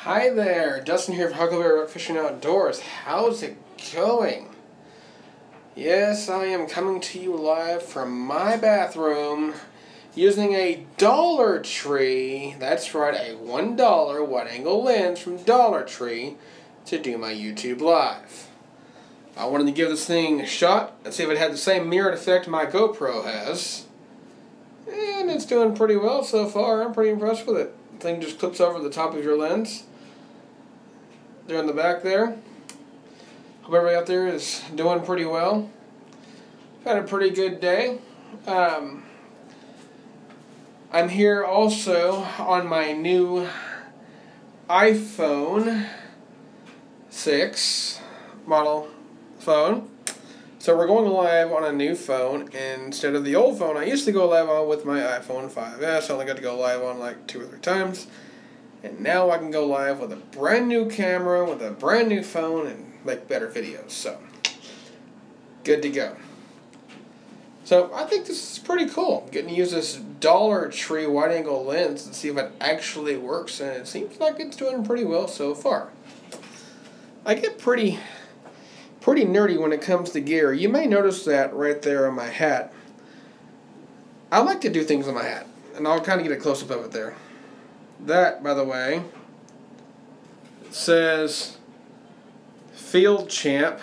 Hi there, Dustin here from Huckleberry Fishing Outdoors. How's it going? Yes, I am coming to you live from my bathroom using a Dollar Tree, that's right, a $1 wide-angle lens from Dollar Tree to do my YouTube Live. I wanted to give this thing a shot and see if it had the same mirrored effect my GoPro has. And it's doing pretty well so far. I'm pretty impressed with it. The thing just clips over the top of your lens. There in the back there. Hope everybody out there is doing pretty well. Had a pretty good day. I'm here also on my new iPhone 6 model phone. So we're going live on a new phone instead of the old phone I used to go live on with my iPhone 5S. I only got to go live on like 2 or 3 times. And now I can go live with a brand new camera, with a brand new phone, and make better videos. So, good to go. So, I think this is pretty cool. Getting to use this Dollar Tree wide-angle lens and see if it actually works. And it seems like it's doing pretty well so far. I get pretty nerdy when it comes to gear. You may notice that right there on my hat. I like to do things on my hat. And I'll kind of get a close-up of it there. That, by the way, says Field Champ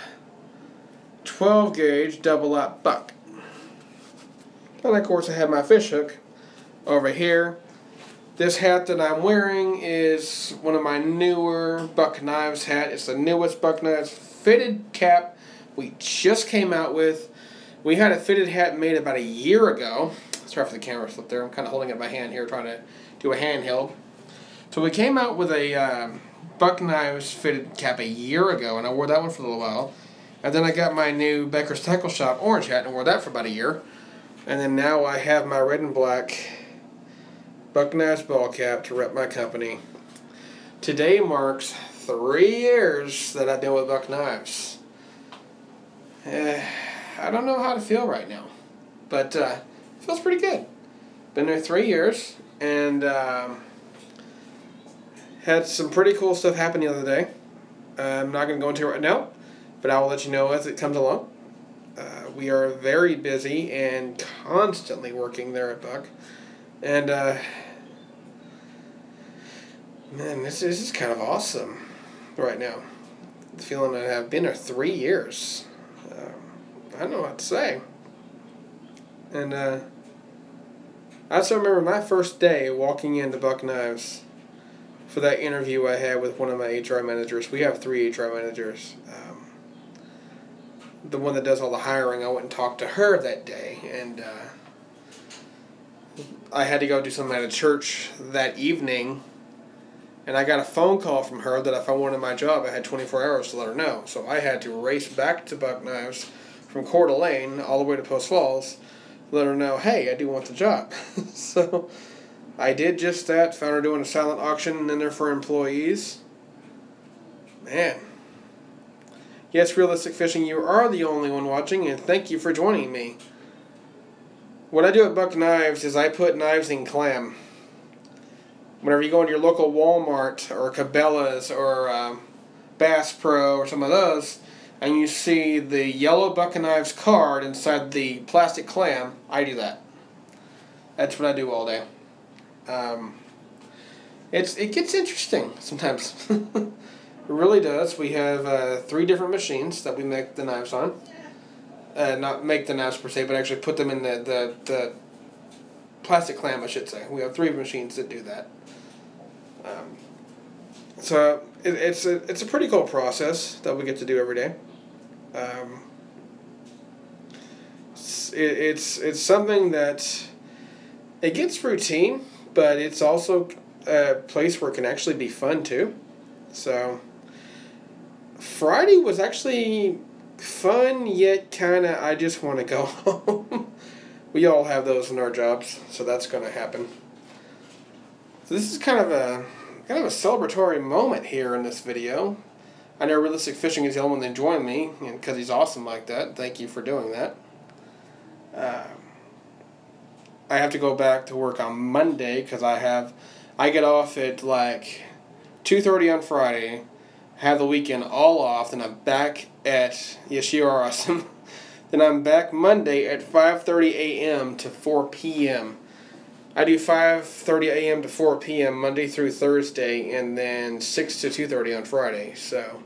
12 gauge double up buck. And of course I have my fish hook over here. This hat that I'm wearing is one of my newer Buck Knives hat. It's the newest Buck Knives fitted cap we just came out with. We had a fitted hat made about a year ago. Sorry for the camera slip there. I'm kind of holding it in my hand here trying to do a handheld. So we came out with a Buck Knives fitted cap a year ago, and I wore that one for a little while. And then I got my new Becker's Tackle Shop orange hat and wore that for about a year. And then now I have my red and black Buck Knives ball cap to rep my company. Today marks 3 years that I've been with Buck Knives. I don't know how to feel right now, but it feels pretty good. Been there 3 years, and had some pretty cool stuff happen the other day. I'm not going to go into it right now, but I will let you know as it comes along. We are very busy and constantly working there at Buck. And, man, this is kind of awesome right now. The feeling that I've been there 3 years. I don't know what to say. And, I still remember my first day walking into Buck Knives for that interview I had with one of my HR managers. We have 3 HR managers. The one that does all the hiring, I went and talked to her that day, and I had to go do something at a church that evening, and I got a phone call from her that if I wanted my job, I had 24 hours to let her know. So I had to race back to Buck Knives from Coeur d'Alene all the way to Post Falls, let her know, hey, I do want the job. So I did just that, found her doing a silent auction in there for employees. Man. Yes, Realistic Fishing, you are the only one watching, and thank you for joining me. What I do at Buck Knives is I put knives in clam. Whenever you go into your local Walmart or Cabela's or Bass Pro or some of those, and you see the yellow Buck Knives card inside the plastic clam, I do that. That's what I do all day. It gets interesting sometimes. It really does. We have 3 different machines that we make the knives on. Not make the knives per se, but actually put them in the plastic clam, I should say. We have 3 machines that do that. So it's a pretty cool process that we get to do every day. It's something that it gets routine, but it's also a place where it can actually be fun too. So Friday was actually fun, yet kind of I just want to go home. We all have those in our jobs, so that's going to happen. So this is kind of a celebratory moment here in this video. I know Realistic Fishing is the only one that joined me, and because he's awesome like that. Thank you for doing that. I have to go back to work on Monday because I get off at like 2:30 on Friday, have the weekend all off, then I'm back at, yes, you are awesome, then I'm back Monday at 5:30 a.m. to 4 p.m. I do 5:30 a.m. to 4 p.m. Monday through Thursday, and then 6 to 2:30 on Friday. So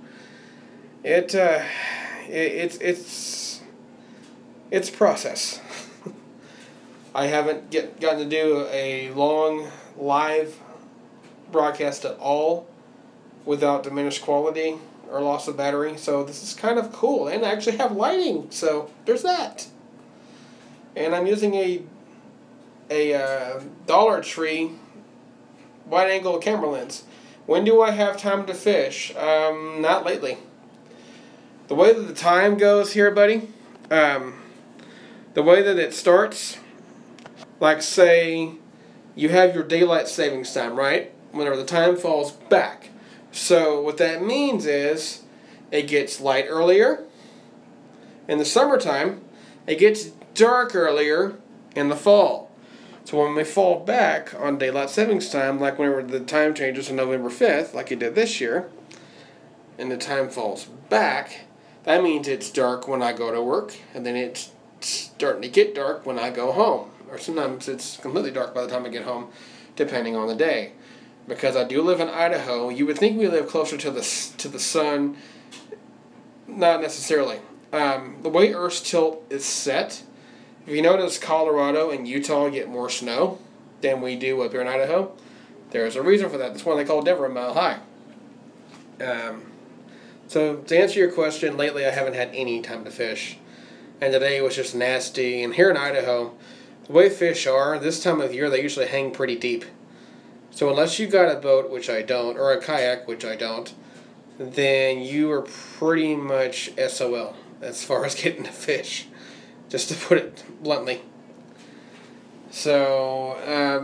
it's a process. I haven't gotten to do a long live broadcast at all without diminished quality or loss of battery. So this is kind of cool, and I actually have lighting. So there's that. And I'm using a Dollar Tree wide-angle camera lens. When do I have time to fish? Not lately. The way that the time goes here, buddy, the way that it starts, like say you have your daylight savings time, right? Whenever the time falls back. So what that means is it gets light earlier in the summertime, it gets dark earlier in the fall. So when we fall back on daylight savings time, like whenever the time changes to November 5th, like it did this year, and the time falls back, that means it's dark when I go to work, and then it's starting to get dark when I go home. Or sometimes it's completely dark by the time I get home, depending on the day. Because I do live in Idaho, you would think we live closer to the sun. Not necessarily. The way Earth's tilt is set, if you notice Colorado and Utah get more snow than we do up here in Idaho, there's a reason for that. That's why they call Denver a mile high. So to answer your question, lately I haven't had any time to fish. And today was just nasty. And here in Idaho, the way fish are, this time of year they usually hang pretty deep. So unless you got a boat, which I don't, or a kayak, which I don't, then you are pretty much SOL as far as getting to fish, just to put it bluntly. So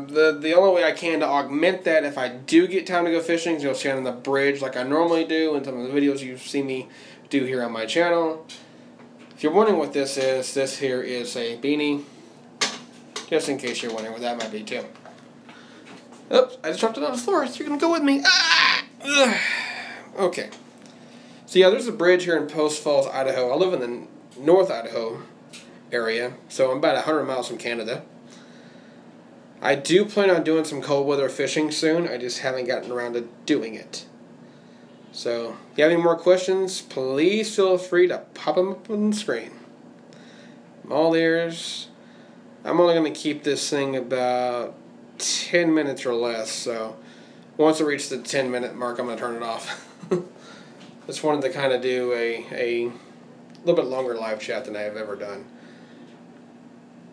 the only way I can to augment that, if I do get time to go fishing, is you'll stand on the bridge like I normally do in some of the videos you see me do here on my channel. If you're wondering what this here is a beanie, just in case you're wondering what that might be too. Oops, I just dropped it on the floor, so you're going to go with me. Ah! Ugh. Okay. So yeah, there's a bridge here in Post Falls, Idaho. I live in the North Idaho area, so I'm about 100 miles from Canada. I do plan on doing some cold weather fishing soon. I just haven't gotten around to doing it. So, if you have any more questions, please feel free to pop them up on the screen. I'm all ears. I'm only going to keep this thing about 10 minutes or less, so once I reach the 10-minute mark, I'm going to turn it off. Just wanted to kind of do a little bit longer live chat than I have ever done.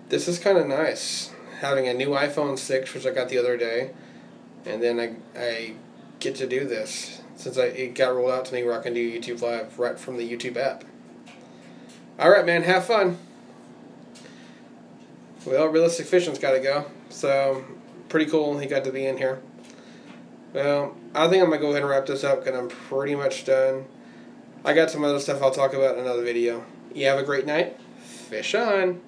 This is kind of nice, having a new iPhone 6, which I got the other day, and then I get to do this, since it got rolled out to me where I can do YouTube Live right from the YouTube app. Alright, man, have fun. Well, Realistic Fishing's got to go, so pretty cool he got to be in here. Well, I think I'm going to go ahead and wrap this up because I'm pretty much done. I got some other stuff I'll talk about in another video. You have a great night. Fish on.